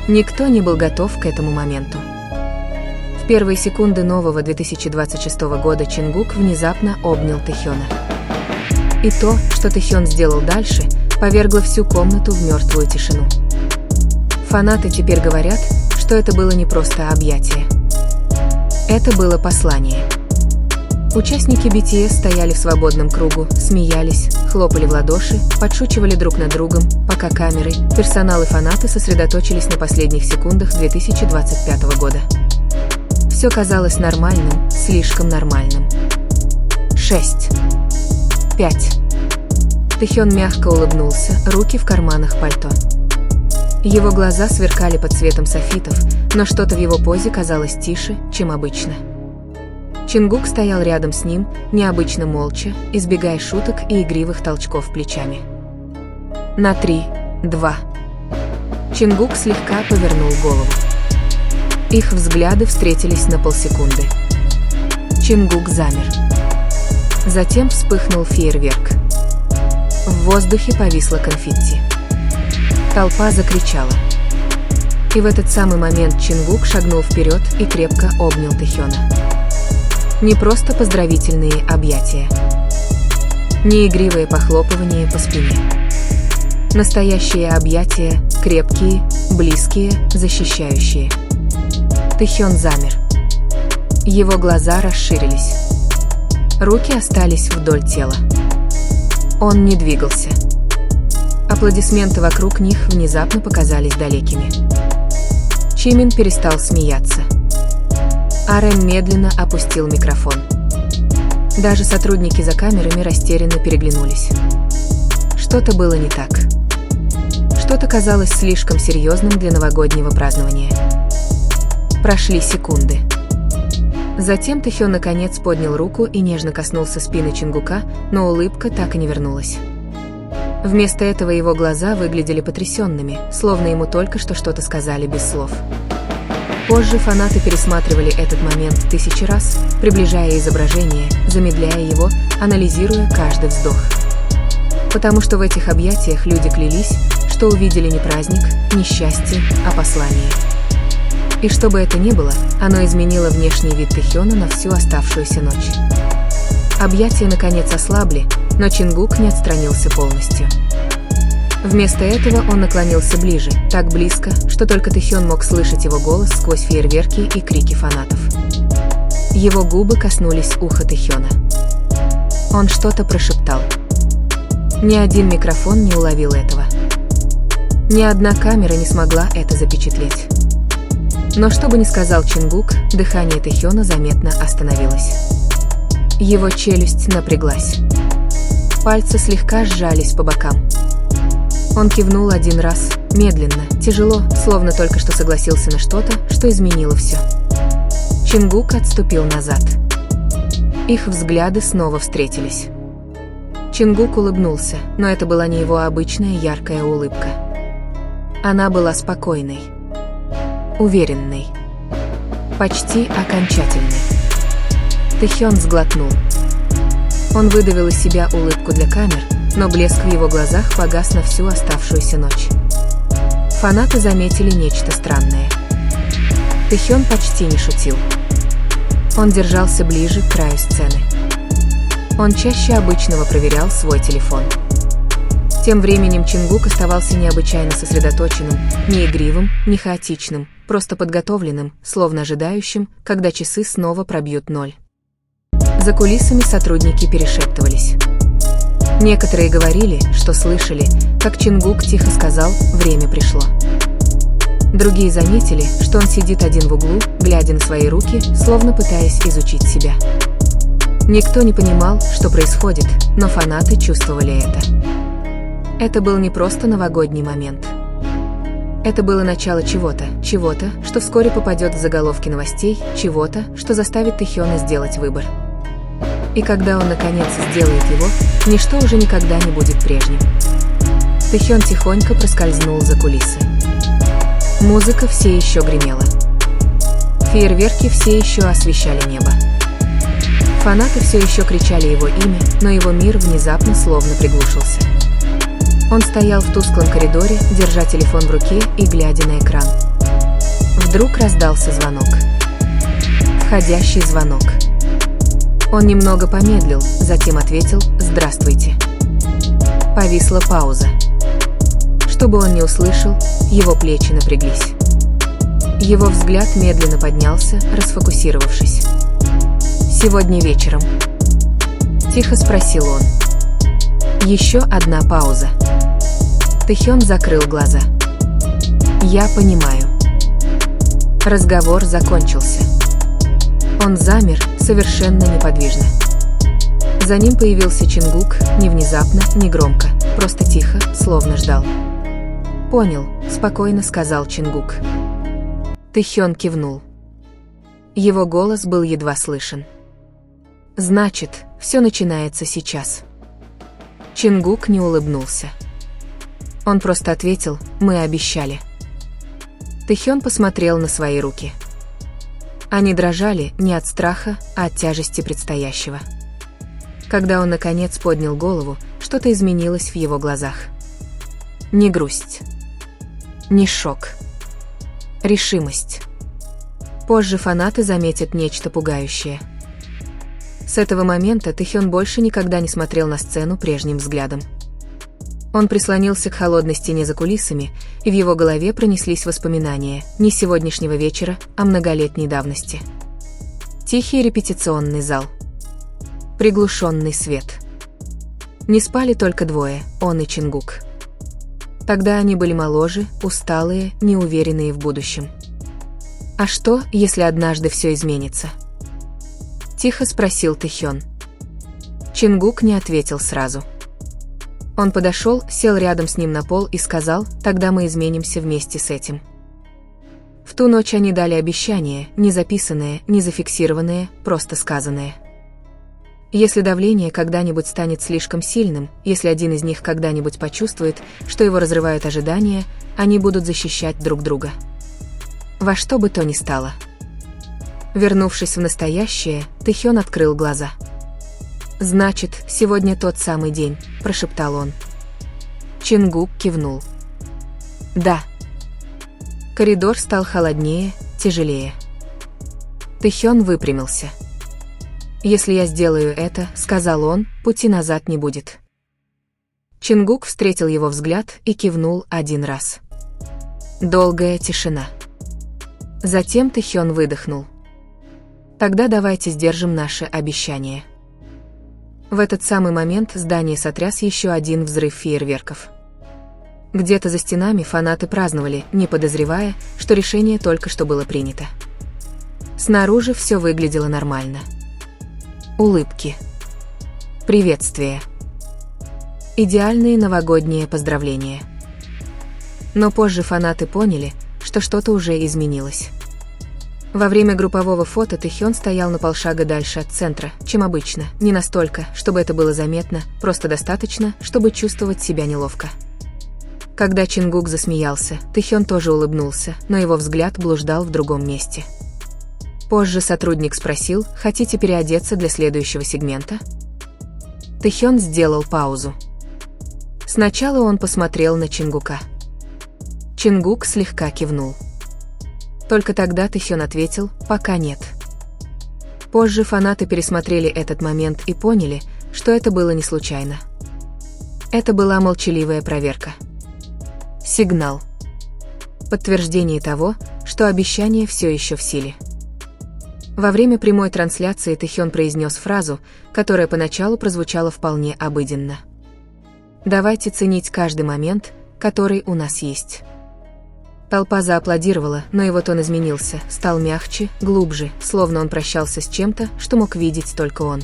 Никто не был готов к этому моменту. В первые секунды нового 2026 года Чингук внезапно обнял Тэхёна. И то, что Тэхён сделал дальше, повергло всю комнату в мертвую тишину. Фанаты теперь говорят, что это было не просто объятие. Это было послание. Участники BTS стояли в свободном кругу, смеялись, хлопали в ладоши, подшучивали друг над другом, пока камеры, персонал и фанаты сосредоточились на последних секундах 2025 года. Все казалось нормальным, слишком нормальным. 6. 5. Тэхён мягко улыбнулся, руки в карманах пальто. Его глаза сверкали под светом софитов, но что-то в его позе казалось тише, чем обычно. Чингук стоял рядом с ним, необычно молча, избегая шуток и игривых толчков плечами. На 3, 2. Чингук слегка повернул голову. Их взгляды встретились на полсекунды. Чингук замер. Затем вспыхнул фейерверк. В воздухе повисло конфетти. Толпа закричала. И в этот самый момент Чингук шагнул вперед и крепко обнял Тэхёна. Не просто поздравительные объятия. Не игривые похлопывания по спине. Настоящие объятия, крепкие, близкие, защищающие. Тэхён замер. Его глаза расширились. Руки остались вдоль тела. Он не двигался. Аплодисменты вокруг них внезапно показались далекими. Чимин перестал смеяться. RM медленно опустил микрофон. Даже сотрудники за камерами растерянно переглянулись. Что-то было не так. Что-то казалось слишком серьезным для новогоднего празднования. Прошли секунды. Затем Тэхён наконец поднял руку и нежно коснулся спины Чингука, но улыбка так и не вернулась. Вместо этого его глаза выглядели потрясенными, словно ему только что-то сказали без слов. Позже фанаты пересматривали этот момент 1000 раз, приближая изображение, замедляя его, анализируя каждый вздох. Потому что в этих объятиях люди клялись, что увидели не праздник, не счастье, а послание. И что бы это ни было, оно изменило внешний вид Тэхёна на всю оставшуюся ночь. Объятия наконец ослабли, но Чингук не отстранился полностью. Вместо этого он наклонился ближе, так близко, что только Тэхён мог слышать его голос сквозь фейерверки и крики фанатов. Его губы коснулись уха Тэхёна. Он что-то прошептал. Ни один микрофон не уловил этого. Ни одна камера не смогла это запечатлеть. Но что бы ни сказал Чингук, дыхание Тэхёна заметно остановилось. Его челюсть напряглась. Пальцы слегка сжались по бокам. Он кивнул один раз, медленно, тяжело, словно только что согласился на что-то, что изменило все. Чингук отступил назад. Их взгляды снова встретились. Чингук улыбнулся, но это была не его обычная яркая улыбка. Она была спокойной, уверенной, почти окончательной. Тэхён сглотнул. Он выдавил из себя улыбку для камер, но блеск в его глазах погас на всю оставшуюся ночь. Фанаты заметили нечто странное. Тэхён почти не шутил. Он держался ближе к краю сцены. Он чаще обычного проверял свой телефон. Тем временем Чингук оставался необычайно сосредоточенным, не игривым, не хаотичным, просто подготовленным, словно ожидающим, когда часы снова пробьют 0. За кулисами сотрудники перешептывались. Некоторые говорили, что слышали, как Чингук тихо сказал «время пришло». Другие заметили, что он сидит один в углу, глядя на свои руки, словно пытаясь изучить себя. Никто не понимал, что происходит, но фанаты чувствовали это. Это был не просто новогодний момент. Это было начало чего-то, что вскоре попадет в заголовки новостей, чего-то, что заставит Тэхёна сделать выбор. И когда он наконец сделает его, ничто уже никогда не будет прежним. Тэхён тихонько проскользнул за кулисы. Музыка все еще гремела. Фейерверки все еще освещали небо. Фанаты все еще кричали его имя, но его мир внезапно словно приглушился. Он стоял в тусклом коридоре, держа телефон в руке и глядя на экран. Вдруг раздался звонок. Входящий звонок. Он немного помедлил, затем ответил «Здравствуйте». Повисла пауза. Чтобы он не услышал, его плечи напряглись. Его взгляд медленно поднялся, расфокусировавшись. «Сегодня вечером?» – тихо спросил он. Еще одна пауза. Тэхён закрыл глаза. «Я понимаю». Разговор закончился. Он замер, совершенно неподвижно. За ним появился Чингук, не внезапно, не громко, просто тихо, словно ждал. «Понял», – спокойно сказал Чингук. Тэхён кивнул. Его голос был едва слышен. «Значит, все начинается сейчас». Чингук не улыбнулся. Он просто ответил «Мы обещали». Тэхён посмотрел на свои руки. Они дрожали не от страха, а от тяжести предстоящего. Когда он наконец поднял голову, что-то изменилось в его глазах. Не грусть. Не шок. Решимость. Позже фанаты заметят нечто пугающее. С этого момента Тэхён больше никогда не смотрел на сцену прежним взглядом. Он прислонился к холодной стене за кулисами, и в его голове пронеслись воспоминания не сегодняшнего вечера, а многолетней давности. Тихий репетиционный зал. Приглушенный свет. Не спали только двое, он и Чингук. Тогда они были моложе, усталые, неуверенные в будущем. «А что, если однажды все изменится?» – тихо спросил Тэхён. Чингук не ответил сразу. Он подошел, сел рядом с ним на пол и сказал: «Тогда мы изменимся вместе с этим». В ту ночь они дали обещание, не записанное, не зафиксированное, просто сказанное. Если давление когда-нибудь станет слишком сильным, если один из них когда-нибудь почувствует, что его разрывают ожидания, они будут защищать друг друга. Во что бы то ни стало. Вернувшись в настоящее, Тэхён открыл глаза. «Значит, сегодня тот самый день», – прошептал он. Чингук кивнул. «Да». Коридор стал холоднее, тяжелее. Тэхён выпрямился. «Если я сделаю это, — сказал он, — пути назад не будет». Чингук встретил его взгляд и кивнул один раз. Долгая тишина. Затем Тэхён выдохнул. «Тогда давайте сдержим наше обещание». В этот самый момент здание сотряс еще один взрыв фейерверков. Где-то за стенами фанаты праздновали, не подозревая, что решение только что было принято. Снаружи все выглядело нормально. Улыбки. Приветствия. Идеальные новогодние поздравления. Но позже фанаты поняли, что что-то уже изменилось. Во время группового фото Тэхён стоял на полшага дальше от центра, чем обычно, не настолько, чтобы это было заметно, просто достаточно, чтобы чувствовать себя неловко. Когда Чингук засмеялся, Тэхён тоже улыбнулся, но его взгляд блуждал в другом месте. Позже сотрудник спросил: «Хотите переодеться для следующего сегмента?» Тэхён сделал паузу. Сначала он посмотрел на Чингука. Чингук слегка кивнул. Только тогда Тэхён ответил: «Пока нет». Позже фанаты пересмотрели этот момент и поняли, что это было не случайно. Это была молчаливая проверка. Сигнал. Подтверждение того, что обещание все еще в силе. Во время прямой трансляции Тэхён произнес фразу, которая поначалу прозвучала вполне обыденно. «Давайте ценить каждый момент, который у нас есть». Толпа зааплодировала, но его тон изменился, стал мягче, глубже, словно он прощался с чем-то, что мог видеть только он.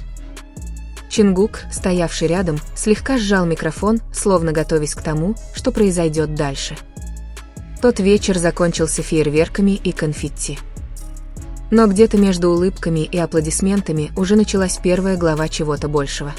Чингук, стоявший рядом, слегка сжал микрофон, словно готовясь к тому, что произойдет дальше. Тот вечер закончился фейерверками и конфетти. Но где-то между улыбками и аплодисментами уже началась первая глава чего-то большего.